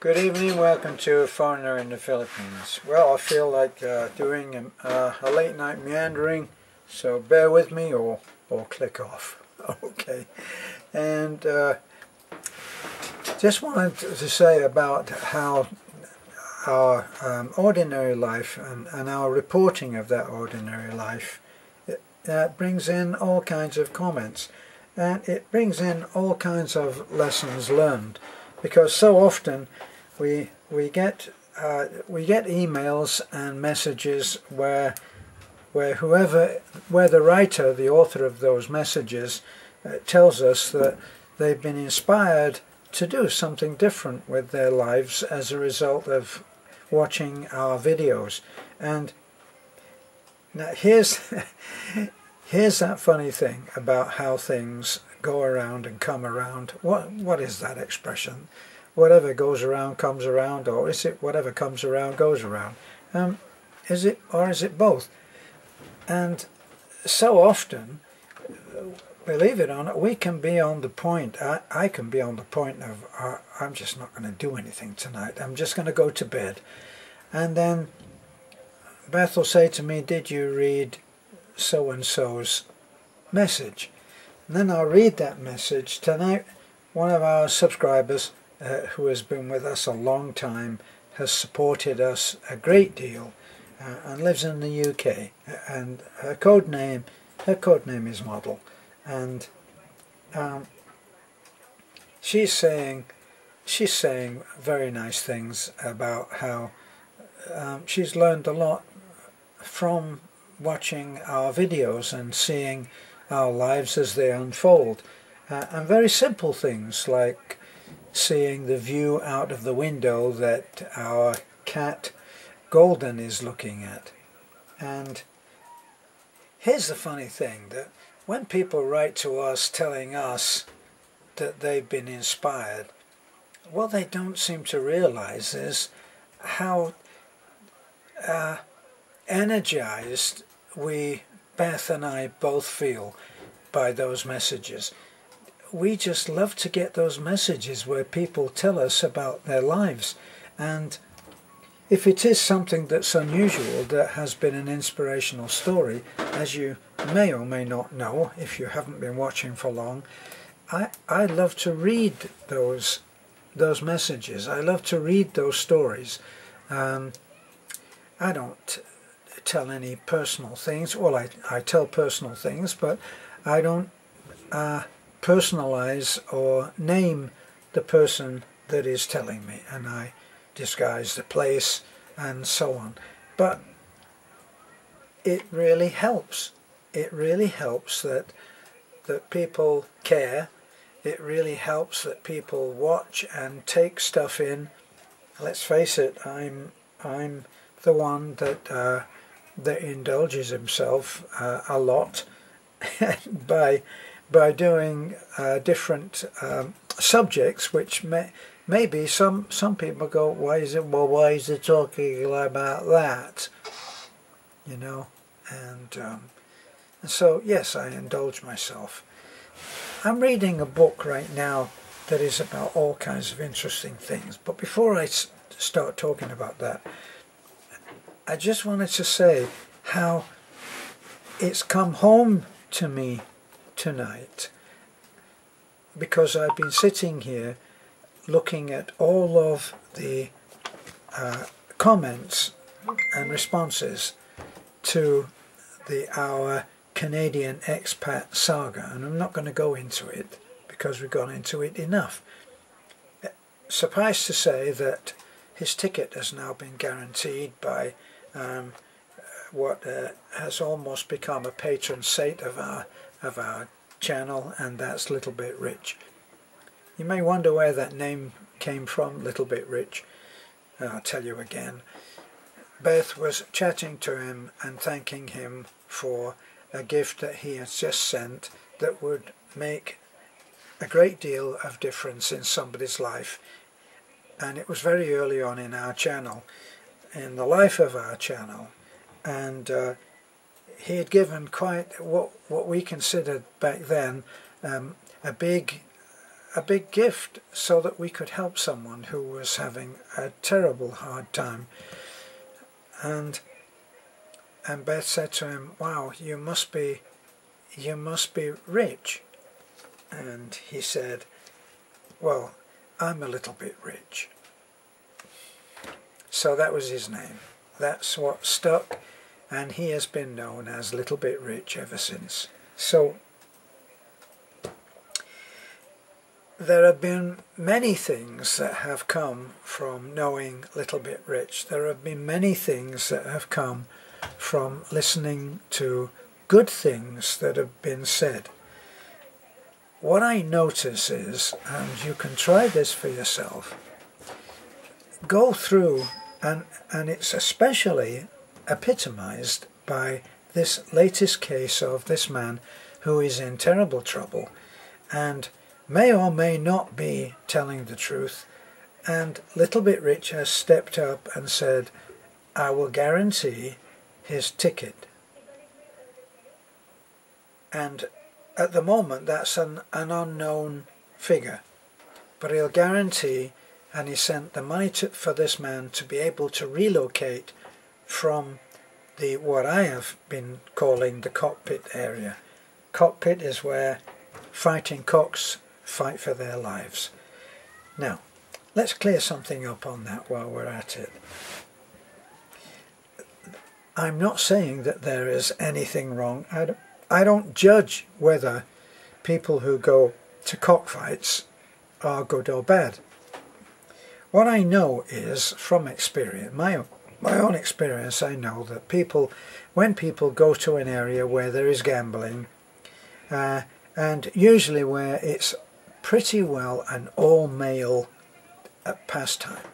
Good evening, welcome to A Foreigner in the Philippines. Well, I feel like doing a late night meandering, so bear with me or click off. Okay, and just wanted to say about how our ordinary life and our reporting of that ordinary life brings in all kinds of comments, and it brings in all kinds of lessons learned, because so often we get emails and messages where the writer, the author of those messages, tells us that they've been inspired to do something different with their lives as a result of watching our videos. And now here's that funny thing about how things go around and come around. What is that expression? Whatever goes around comes around, or is it whatever comes around goes around? Is it, or is it both? And so often, believe it or not, we can be on the point, I can be on the point of, I'm just not going to do anything tonight, I'm just going to go to bed. And then Beth will say to me, did you read so-and-so's message? And then I'll read that message. Tonight, one of our subscribers who has been with us a long time, has supported us a great deal, and lives in the UK, and her code name is Model, and she's saying very nice things about how she's learned a lot from watching our videos and seeing our lives as they unfold, and very simple things like seeing the view out of the window that our cat Golden is looking at. And here's the funny thing, that when people write to us telling us that they've been inspired, what they don't seem to realize is how energized Beth and I both feel by those messages. We just love to get those messages where people tell us about their lives, and if it is something that's unusual, that has been an inspirational story, as you may or may not know if you haven't been watching for long, I love to read those messages. I love to read those stories. I don't tell any personal things. Well, I tell personal things, but I don't personalize or name the person that is telling me, and I disguise the place and so on. But it really helps. It really helps that people care. It really helps that people watch and take stuff in. Let's face it, I'm the one that indulges himself a lot by doing different subjects, which maybe some people go, why is it talking about that? You know, and so yes, I indulge myself. I'm reading a book right now that is about all kinds of interesting things, but before I start talking about that, I just wanted to say how it's come home to me tonight, because I've been sitting here looking at all of the comments and responses to our Canadian expat saga, and I'm not going to go into it because we've gone into it enough. Suffice to say that his ticket has now been guaranteed by what has almost become a patron saint of our channel, and that's Little Bit Rich. You may wonder where that name came from, Little Bit Rich. I'll tell you again. Beth was chatting to him and thanking him for a gift that he has just sent that would make a great deal of difference in somebody's life. And it was very early on in our channel, in the life of our channel, and he had given quite what we considered back then a big a big gift so that we could help someone who was having a terrible hard time. And Beth said to him, "Wow, you must be rich." And he said, "Well, I'm a little bit rich." So that was his name. That's what stuck, and he has been known as Little Bit Rich ever since. So there have been many things that have come from knowing Little Bit Rich. There have been many things that have come from listening to good things that have been said. What I notice is, and you can try this for yourself, go through, and it's especially epitomized by this latest case of this man who is in terrible trouble and may or may not be telling the truth, and Little Bit Rich has stepped up and said, "I will guarantee his ticket." And at the moment that's an unknown figure, but he'll guarantee, and he sent the money for this man to be able to relocate from what I have been calling the cockpit area. Cockpit is where fighting cocks fight for their lives. Now, let's clear something up on that while we're at it. I'm not saying that there is anything wrong. I don't judge whether people who go to cockfights are good or bad. What I know is, from experience, my own experience, I know that when people go to an area where there is gambling, and usually where it's pretty well an all-male pastime,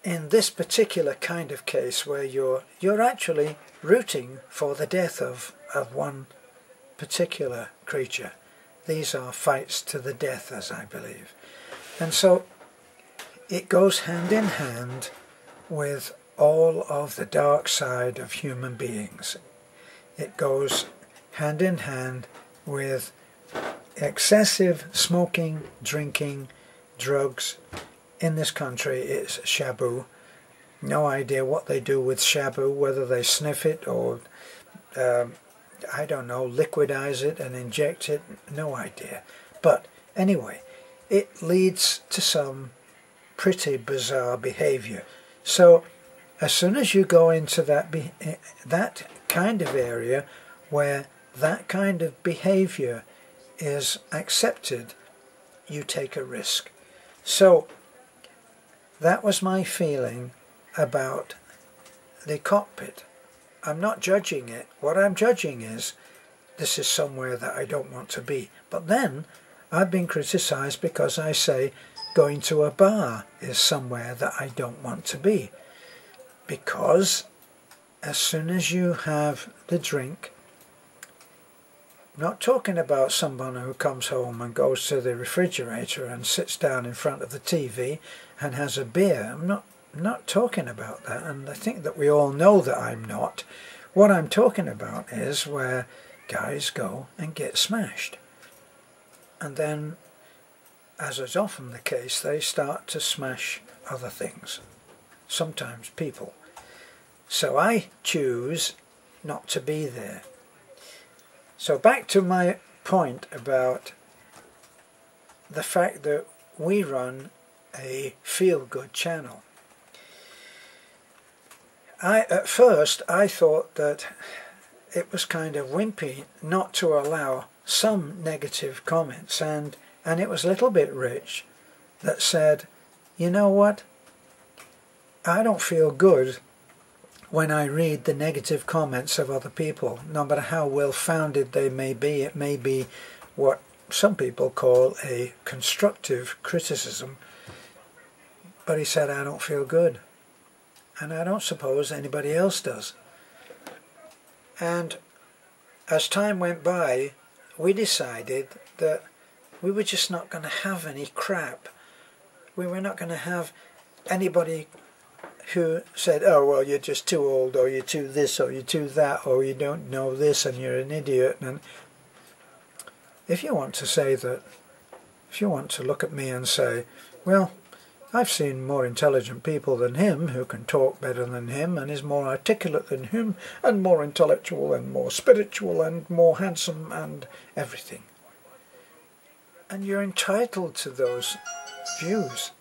in this particular kind of case where you're actually rooting for the death of one particular creature, these are fights to the death, as I believe. And so it goes hand in hand with all of the dark side of human beings. It goes hand in hand with excessive smoking, drinking, drugs. In this country it's shabu. No idea what they do with shabu, whether they sniff it or I don't know, liquidize it and inject it, no idea. But anyway, it leads to some pretty bizarre behavior. So as soon as you go into that kind of area where that kind of behavior is accepted, you take a risk. So that was my feeling about the cockpit. I'm not judging it. What I'm judging is, this is somewhere that I don't want to be. But then I've been criticized because I say going to a bar is somewhere that I don't want to be. Because as soon as you have the drink, I'm not talking about someone who comes home and goes to the refrigerator and sits down in front of the TV and has a beer. I'm not talking about that, and I think that we all know that I'm not. What I'm talking about is where guys go and get smashed. And then, as is often the case, they start to smash other things, sometimes people. So I choose not to be there. So back to my point about the fact that we run a feel-good channel. At first I thought that it was kind of wimpy not to allow some negative comments, and it was Little Bit Rich that said, you know what, I don't feel good when I read the negative comments of other people, no matter how well-founded they may be. It may be what some people call a constructive criticism, but he said, I don't feel good, and I don't suppose anybody else does. And as time went by, we decided that we were just not going to have any crap. We were not going to have anybody who said, oh, well, you're just too old, or you're too this, or you're too that, or you don't know this, and you're an idiot. And if you want to say that, if you want to look at me and say, well, I've seen more intelligent people than him who can talk better than him and is more articulate than him and more intellectual and more spiritual and more handsome and everything. And you're entitled to those views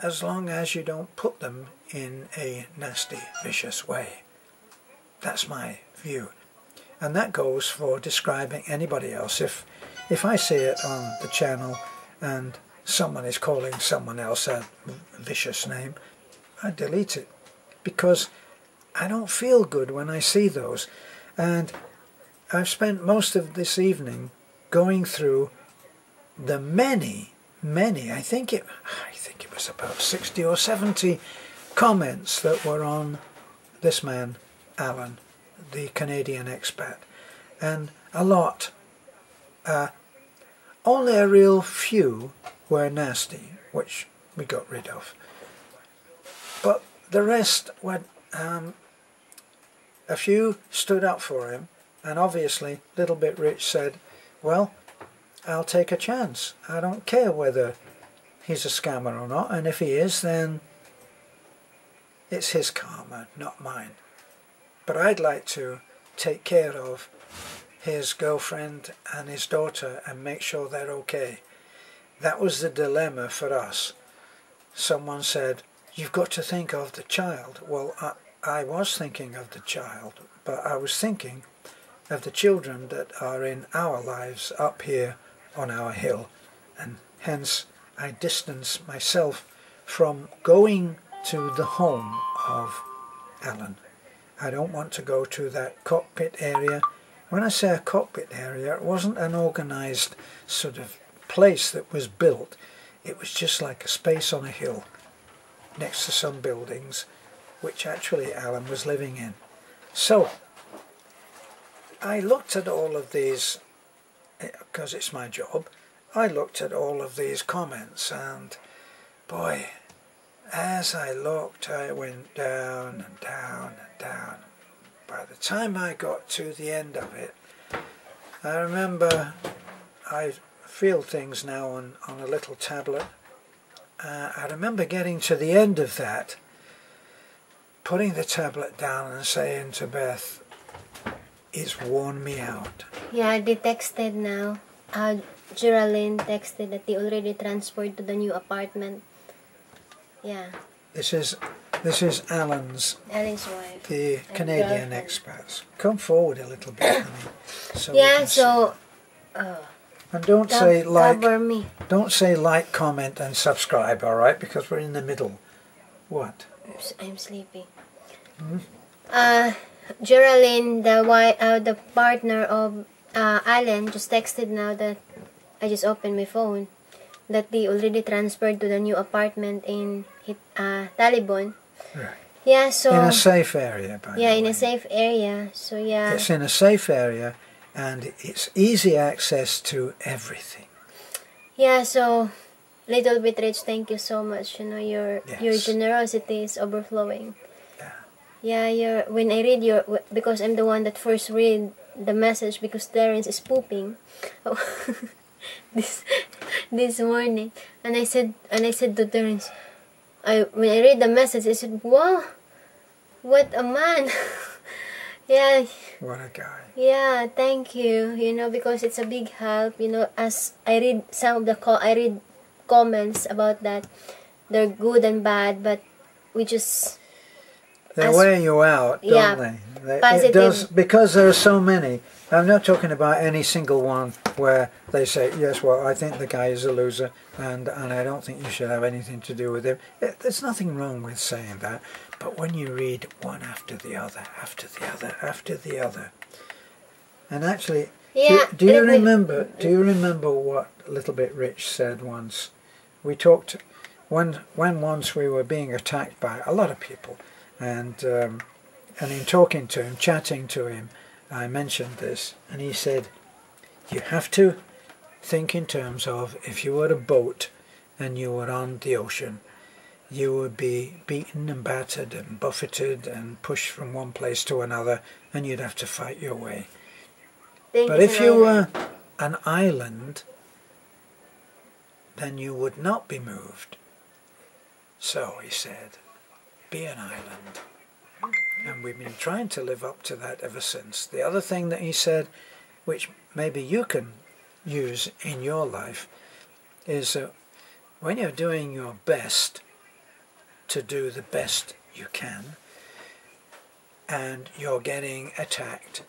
as long as you don't put them in a nasty, vicious way. That's my view. And that goes for describing anybody else. If I see it on the channel and someone is calling someone else a vicious name, I delete it, because I don't feel good when I see those. And I've spent most of this evening going through the many, I think it was about 60 or 70 comments that were on this man, Alan, the Canadian expat, and a lot, only a real few were nasty, which we got rid of. But the rest were, a few stood up for him, and obviously Little Bit Rich said, well, I'll take a chance. I don't care whether he's a scammer or not, and if he is, then it's his karma, not mine. But I'd like to take care of his girlfriend and his daughter and make sure they're okay. That was the dilemma for us. Someone said, you've got to think of the child. Well, I was thinking of the child, but I was thinking of the children that are in our lives up here on our hill, and hence I distance myself from going to the home of Alan. I don't want to go to that cockpit area. When I say a cockpit area, it wasn't an organised sort of place that was built. It was just like a space on a hill next to some buildings, which actually Alan was living in. So I looked at all of these, because it's my job, I looked at all of these comments, and boy, as I looked, I went down and down and down. By the time I got to the end of it, I remember, I feel things now on a little tablet. I remember getting to the end of that, putting the tablet down and saying to Beth, it's worn me out. Yeah, they texted now. Geraldine texted that they already transferred to the new apartment. Yeah. This is Alan's wife. The Canadian expats. Come forward a little bit, honey. So yeah, so and don't say like, cover me. Don't say like, comment and subscribe, all right? Because we're in the middle. What? I'm sleepy. Geraldine, the partner of Alan, just texted now that I just opened my phone, that they already transferred to the new apartment in Talibon. Right. Yeah, so in a safe area, by the way. Yeah, in a safe area. So yeah. It's in a safe area, and it's easy access to everything. Yeah, so Little Bit Rich, thank you so much. You know, your generosity is overflowing. Yeah, when I read because I'm the one that first read the message, because Terence is pooping this morning, and I said to Terence, when I read the message, I said, wow, what a man. Yeah. What a guy. Yeah, thank you. You know, because it's a big help. You know, as I read I read comments about that, they're good and bad, but we just. They wear you out, don't they? It does, because there are so many. I'm not talking about any single one where they say, yes, well, I think the guy is a loser, and I don't think you should have anything to do with him. There's nothing wrong with saying that. But when you read one after the other, after the other, after the other, and actually, do you remember what Little Bit Rich said once? We talked, when once we were being attacked by a lot of people, and in talking to him, chatting to him, I mentioned this, and he said, you have to think in terms of, if you were a boat and you were on the ocean, you would be beaten and battered and buffeted and pushed from one place to another, and you'd have to fight your way. But if you were an island, then you would not be moved. So, he said, be an island. And we've been trying to live up to that ever since. The other thing that he said, which maybe you can use in your life, is when you're doing your best to do the best you can, and you're getting attacked,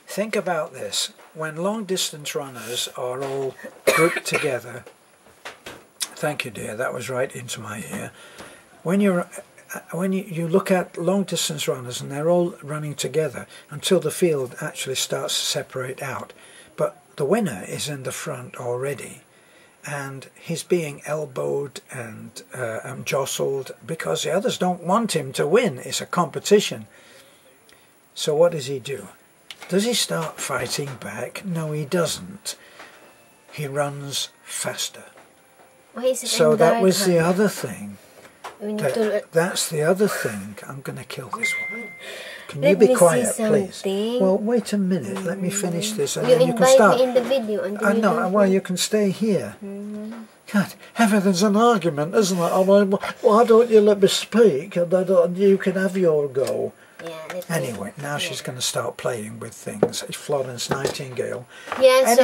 think about this. When long-distance runners are all grouped together, thank you, dear, that was right into my ear. When you look at long-distance runners and they're all running together until the field actually starts to separate out, but the winner is in the front already, and he's being elbowed and jostled because the others don't want him to win. It's a competition. So what does he do? Does he start fighting back? No, he doesn't. He runs faster. So that was the other thing. That's the other thing. I'm going to kill this woman. Can you be quiet, please? Well, wait a minute. Let me finish this, and then you can start. You invite me in the video, and then no, well, you can stay here. God, everything's an argument, isn't it? I mean, why don't you let me speak, and then you can have your go. Yeah, anyway, now she's going to start playing with things. It's Florence Nightingale. Yeah,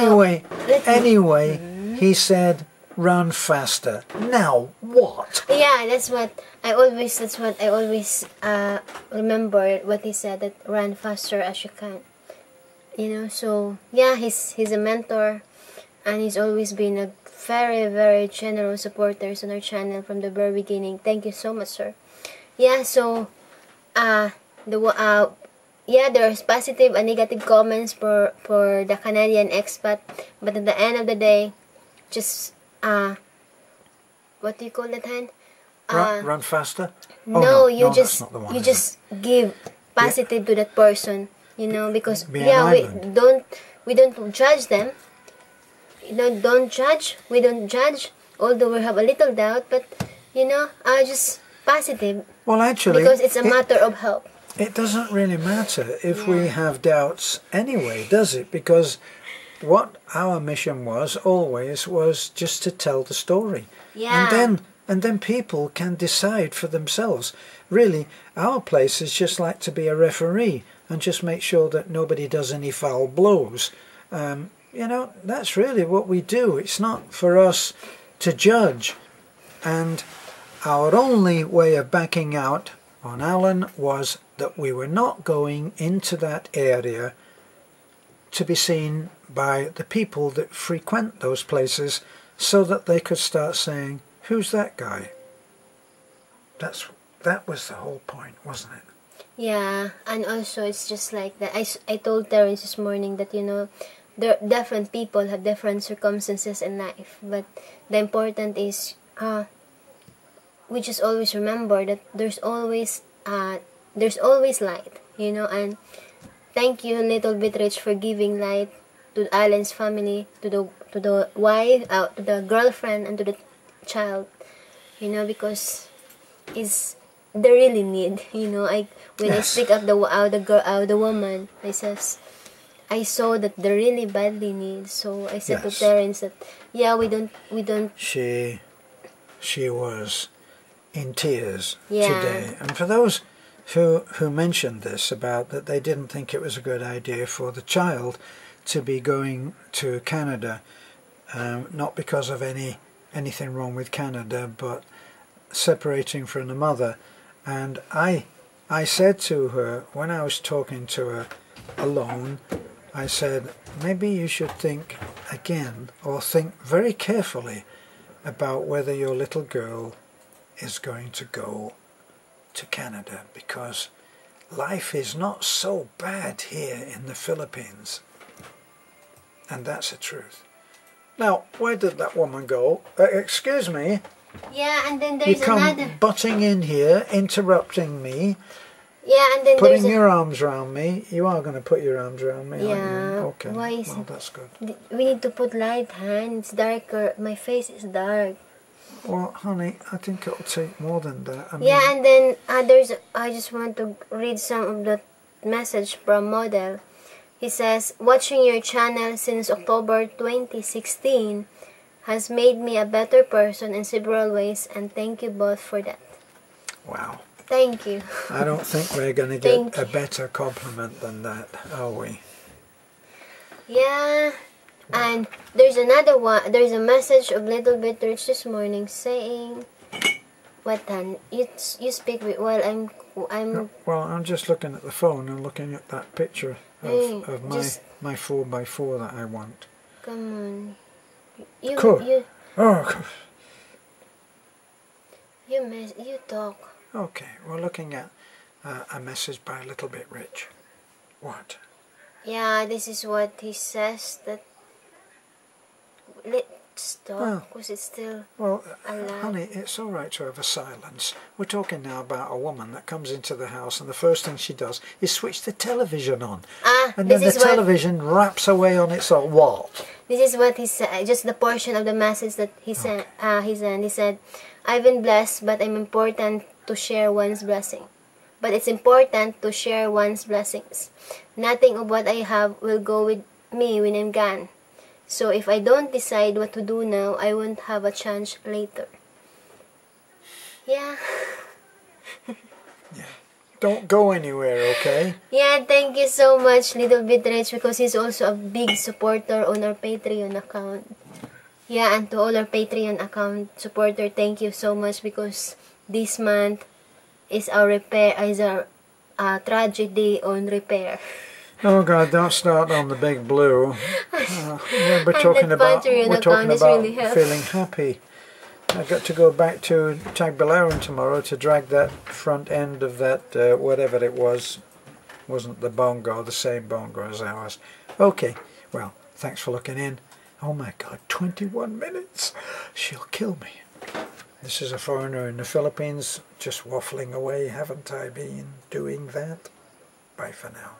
anyway, he said, run faster. Now what? Yeah, that's what I always remember what he said, that run faster as you can. You know, so yeah, he's a mentor, and he's always been a very, very generous supporter on our channel from the very beginning. Thank you so much, sir. Yeah, so there's positive and negative comments for the Canadian expat, but at the end of the day, just what do you call that, hand? Run faster? No, you just give positive to that person, you know, because we don't judge them. You know, we don't judge, although we have a little doubt, but you know, just positive. Well, actually, because it's a matter of help. It doesn't really matter if we have doubts anyway, does it? Because what our mission was always was just to tell the story. Yeah. And then people can decide for themselves. Really, our place is just like to be a referee and just make sure that nobody does any foul blows. You know, that's really what we do. It's not for us to judge. And our only way of backing out on Alan was that we were not going into that area to be seen by the people that frequent those places, so that they could start saying, who's that guy? That was the whole point, wasn't it? Yeah, and also it's just like that. I told Terence this morning that, you know, different people have different circumstances in life, but the important is we just always remember that there's always light, you know. And thank you, Little Bit Rich, for giving light to Alan's family, to the wife, to the girlfriend, and to the child, you know, because it's they really need, you know. When I speak of the woman, I saw that they really badly need. So I said to Terence that we don't. She was in tears today, and for those who mentioned this about that they didn't think it was a good idea for the child to be going to Canada, not because of anything wrong with Canada, but separating from the mother. And I said to her, when I was talking to her alone, I said, maybe you should think again, or think very carefully about whether your little girl is going to go to Canada, because life is not so bad here in the Philippines. And that's the truth. Now, where did that woman go? Excuse me. Yeah, and then there's another. Butting in here, interrupting me. Yeah, and then putting your arms around me. You are going to put your arms around me, yeah, aren't you? Okay. Why is well, that's good. We need to put light, Han. It's darker. My face is dark. Well, honey, I think it'll take more than that. I mean, yeah, and then I just want to read some of the message from Model. He says, watching your channel since October 2016 has made me a better person in several ways, and thank you both for that. Wow. Thank you. I don't think we're going to get a better compliment than that, are we? Yeah. And there's another one. There's a message of Little Bit Rich this morning saying, "What then? You speak with while I'm." Well, I'm just looking at the phone and looking at that picture of my 4x4 that I want. Come on. You talk. Okay, we're looking at a message by Little Bit Rich. What? Yeah, this is what he says, that let's talk, because it's still alive. Honey, it's all right to have a silence. We're talking now about a woman that comes into the house and the first thing she does is switch the television on. And then the television wraps away on its wall. This is what he said, just the portion of the message that he sent. He said, "I've been blessed, but I'm important to share one's blessing. But it's important to share one's blessings. Nothing of what I have will go with me when I'm gone. So if I don't decide what to do now, I won't have a chance later." Yeah. Yeah. Don't go anywhere, okay? Yeah, thank you so much, Little Bit Rich, because he's also a big supporter on our Patreon account. Yeah, and to all our Patreon account supporter, thank you so much, because this month is our tragedy on repair. Oh God, don't start on the big blue. We're talking about really feeling happy. I've got to go back to Tagbilaran tomorrow to drag that front end of that, whatever it was. Wasn't the bongo, the same bongo as ours. Okay, well, thanks for looking in. Oh my God, 21 minutes. She'll kill me. This is a foreigner in the Philippines, just waffling away. Haven't I been doing that? Bye for now.